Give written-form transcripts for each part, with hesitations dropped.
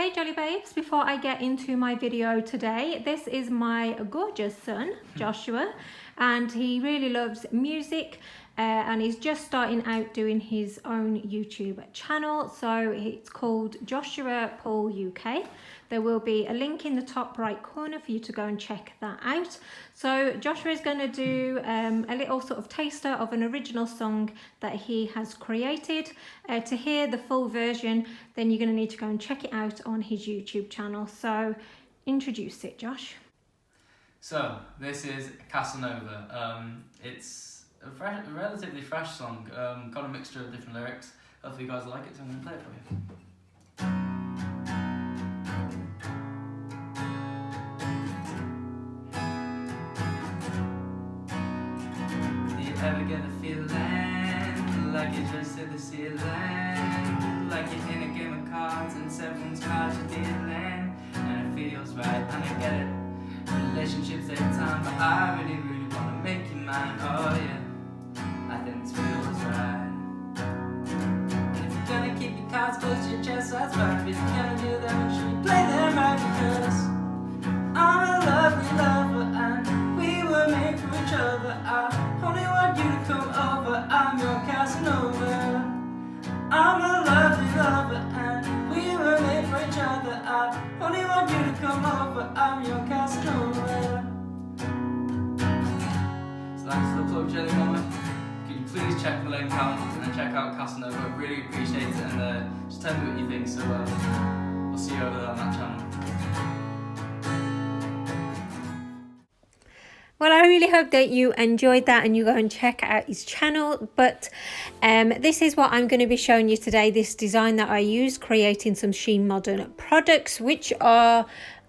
Hey Jelly Babes, before I get into my video today, this is my gorgeous son, Joshua, and he really loves music and he's just starting out doing his own YouTube channel. So it's called Joshua Paul UK. There will be a link in the top right corner for you to go and check that out. So Joshua is going to do a little sort of taster of an original song that he has created. To hear the full version, then you're going to need to go and check it out on his YouTube channel. So introduce it, Josh. So this is Casanova. It's a relatively fresh song, got a mixture of different lyrics. Hopefully you guys like it, so I'm going to play it for you. Ever get a feeling like you just hit the ceiling, like you're in a game of cards and everyone's cards you're dealing, and it feels right, and I get it. Relationships take time, but I really wanna make you mine. Oh yeah, I think this feels right. And if you're gonna keep your cards close to your chest, that's right. If you're gonna do that, make sure you play them right, because I'm a lovely lover and we were made for each other. I only want you to come over, I'm your Casanova. I'm a lovely lover and we were made for each other. I only want you to come over, I'm your Casanova. So that's the Plug Jelly moment. Could you please check the link out and check out Casanova? I really appreciate it, and just tell me what you think. So we'll see you over there on that channel. Well, I really hope that you enjoyed that and you go and check out his channel. But this is what I'm going to be showing you today, this design that I use, creating some Shemodern products, which are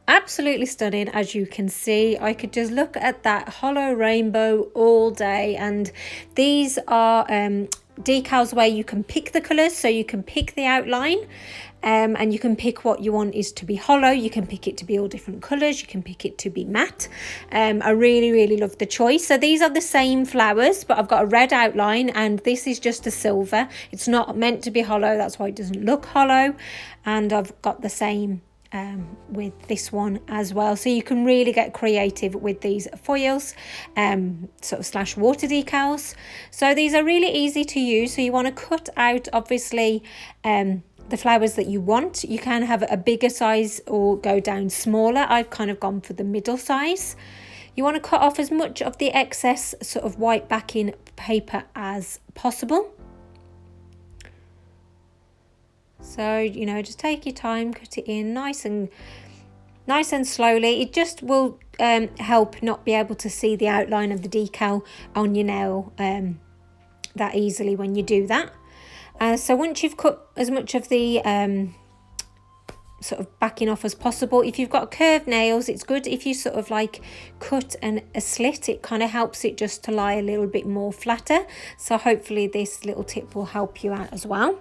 absolutely stunning. As you can see, I could just look at that hollow rainbow all day, and these are decals where you can pick the colors, so you can pick the outline. And you can pick what you want is to be hollow. You can pick it to be all different colors. You can pick it to be matte. I really love the choice. So these are the same flowers, but I've got a red outline, and this is just a silver. It's not meant to be hollow. That's why it doesn't look hollow. And I've got the same with this one as well. So you can really get creative with these foils, sort of slash water decals. So these are really easy to use. So you want to cut out, obviously, the flowers that you want. You can have a bigger size or go down smaller. I've kind of gone for the middle size. You want to cut off as much of the excess sort of white backing paper as possible. So, you know, just take your time, cut it in nice and slowly. It just will help not be able to see the outline of the decal on your nail that easily when you do that. So once you've cut as much of the sort of backing off as possible, if you've got curved nails, it's good if you sort of like cut a slit. It kind of helps it just to lie a little bit more flatter. So hopefully this little tip will help you out as well.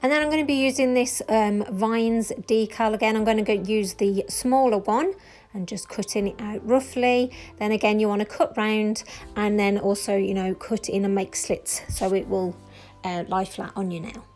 And then I'm going to be using this Vines decal again. I'm going to use the smaller one and just cutting it out roughly. Then again, you want to cut round and then also, you know, cut in and make slits so it will lie flat on your nail.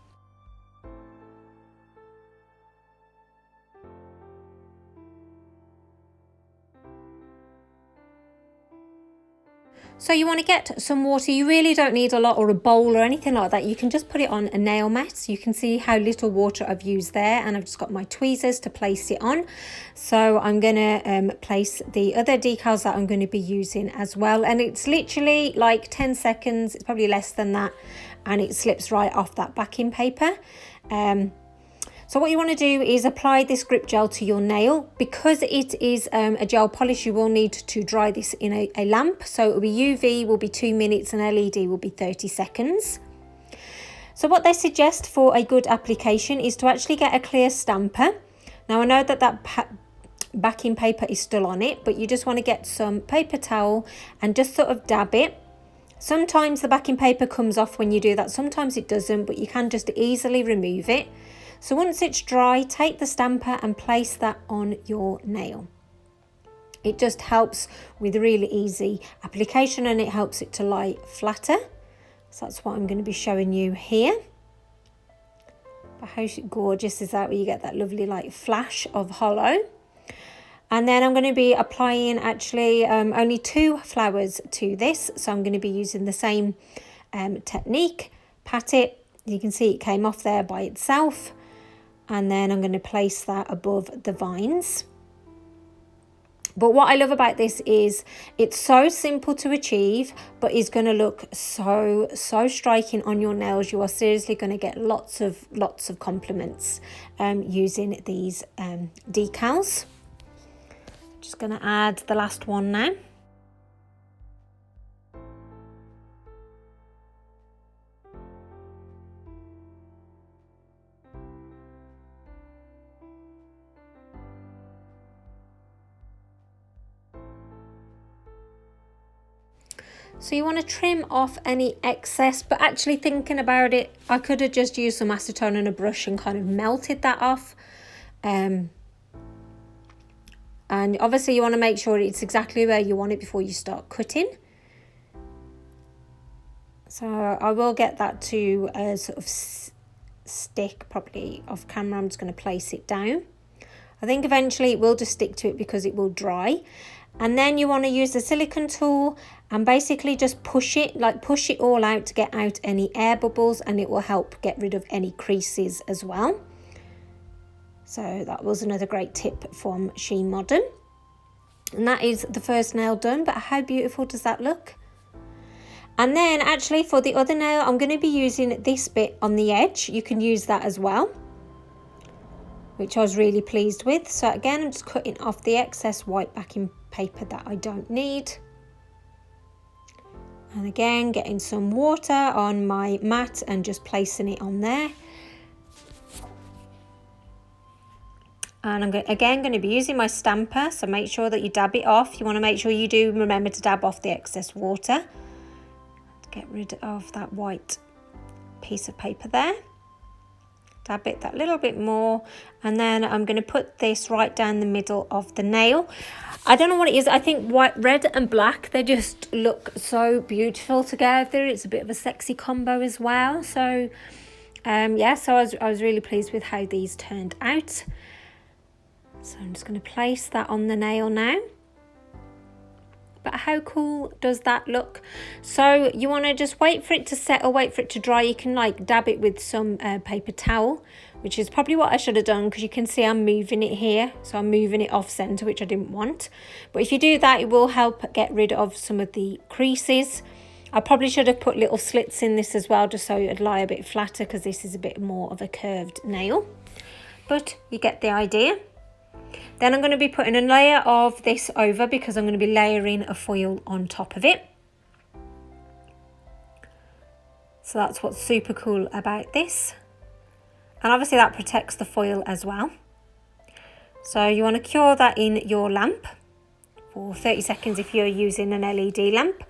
So you want to get some water. You really don't need a lot or a bowl or anything like that. You can just put it on a nail mat. You can see how little water I've used there, and I've just got my tweezers to place it on. So I'm going to place the other decals that I'm going to be using as well. And it's literally like 10 seconds. It's probably less than that. And it slips right off that backing paper. So what you want to do is apply this grip gel to your nail. Because it is a gel polish, you will need to dry this in a lamp. So it will be UV will be 2 minutes and LED will be 30 seconds. So what they suggest for a good application is to actually get a clear stamper. Now I know that backing paper is still on it, but you just want to get some paper towel and just sort of dab it. Sometimes the backing paper comes off when you do that, sometimes it doesn't, but you can just easily remove it. So once it's dry, take the stamper and place that on your nail. It just helps with really easy application, and it helps it to lie flatter. So that's what I'm going to be showing you here. But how gorgeous is that, where you get that lovely like flash of hollow. And then I'm going to be applying actually only 2 flowers to this. So I'm going to be using the same technique. Pat it. You can see it came off there by itself. And then I'm going to place that above the vines. But what I love about this is it's so simple to achieve, but is going to look so striking on your nails. You are seriously going to get lots of compliments using these decals. Just going to add the last one now. So you want to trim off any excess, but actually thinking about it, I could have just used some acetone and a brush and kind of melted that off. And obviously you want to make sure it's exactly where you want it before you start cutting. So I will get that to sort of stick probably off camera. I'm just going to place it down. I think eventually it will just stick to it because it will dry. And then you want to use the silicone tool and basically just push it all out to get out any air bubbles, and it will help get rid of any creases as well. So that was another great tip from Shemodern. And that is the first nail done, but how beautiful does that look? And then actually for the other nail, I'm going to be using this bit on the edge. You can use that as well, which I was really pleased with. So again, I'm just cutting off the excess white backing paper that I don't need. And again, getting some water on my mat and just placing it on there. And I'm again going to be using my stamper, so make sure that you dab it off. You want to make sure you do remember to dab off the excess water to get rid of that white piece of paper there. Dab it that little bit more, and then I'm going to put this right down the middle of the nail. I don't know what it is. I think white, red and black, they just look so beautiful together. It's a bit of a sexy combo as well. So yeah, so I was really pleased with how these turned out. So I'm just going to place that on the nail now. But how cool does that look? So you want to just wait for it to settle, wait for it to dry. You can like dab it with some paper towel, which is probably what I should have done, because you can see I'm moving it here. So I'm moving it off center, which I didn't want. But if you do that, it will help get rid of some of the creases. I probably should have put little slits in this as well, just so it would lie a bit flatter, because this is a bit more of a curved nail. But you get the idea. Then I'm going to be putting a layer of this over, because I'm going to be layering a foil on top of it. So that's what's super cool about this. And obviously that protects the foil as well. So you want to cure that in your lamp for 30 seconds if you're using an LED lamp.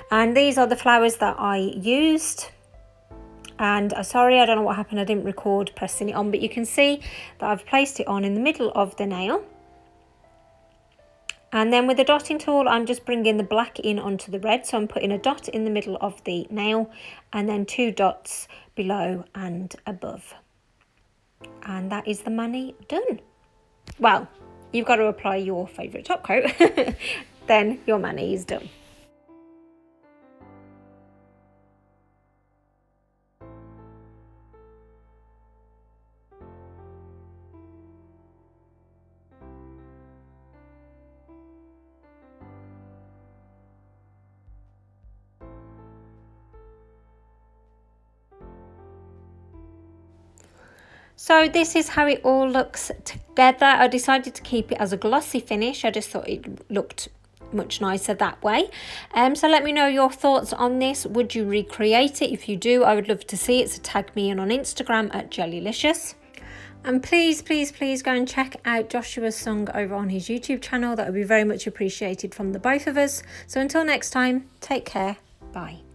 And these are the flowers that I used. And sorry, I don't know what happened, I didn't record pressing it on, but you can see that I've placed it on in the middle of the nail. And then with the dotting tool, I'm just bringing the black in onto the red. So I'm putting a dot in the middle of the nail and then 2 dots below and above. And that is the mani done. Well, you've got to apply your favourite top coat, then your mani is done. So this is how it all looks together. I decided to keep it as a glossy finish. I just thought it looked much nicer that way. So let me know your thoughts on this. Would you recreate it? If you do, I would love to see it. So tag me in on Instagram at Gelulicious. And please, please, please go and check out Joshua's song over on his YouTube channel. That would be very much appreciated from the both of us. So until next time, take care. Bye.